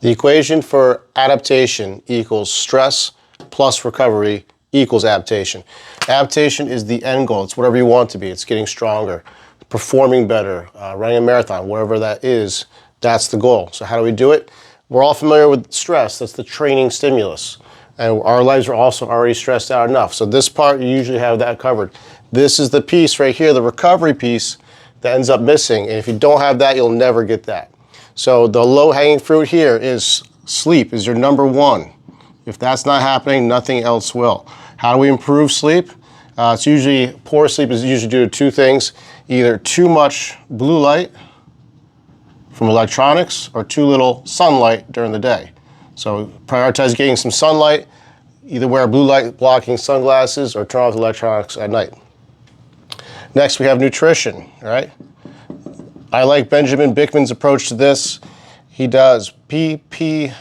The equation for adaptation equals stress plus recovery equals adaptation. Adaptation is the end goal. It's whatever you want to be. It's getting stronger, performing better, running a marathon, whatever that is, that's the goal. So how do we do it? We're all familiar with stress. That's the training stimulus. And our lives are also already stressed out enough. So this part, you usually have that covered. This is the piece right here, the recovery piece, that ends up missing. And if you don't have that, you'll never get that. So the low-hanging fruit here is sleep is your number one. If that's not happening, nothing else will. How do we improve sleep? It's usually, poor sleep is usually due to two things. Either too much blue light from electronics or too little sunlight during the day. So prioritize getting some sunlight, either wear blue light blocking sunglasses or turn off the electronics at night. Next we have nutrition, right? I like Benjamin Bickman's approach to this. He does PPCCFF,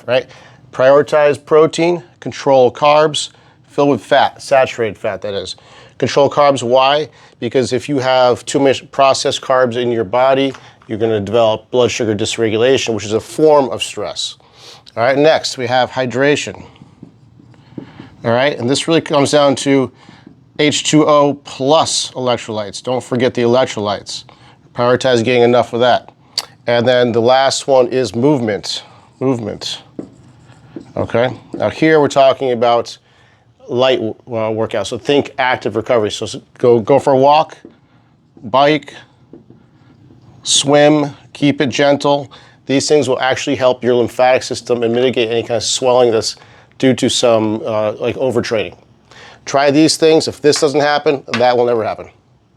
right? Prioritize protein, control carbs, fill with fat, saturated fat that is. Control carbs, why? Because if you have too much processed carbs in your body, you're going to develop blood sugar dysregulation, which is a form of stress. All right, next we have hydration. All right, and this really comes down to H2O plus electrolytes. Don't forget the electrolytes. Prioritize getting enough of that. And then the last one is movement. Movement. Okay, now here we're talking about light workout. So think active recovery. So go for a walk, bike, swim, keep it gentle. These things will actually help your lymphatic system and mitigate any kind of swelling that's due to some like overtraining. Try these things. If this doesn't happen, that will never happen.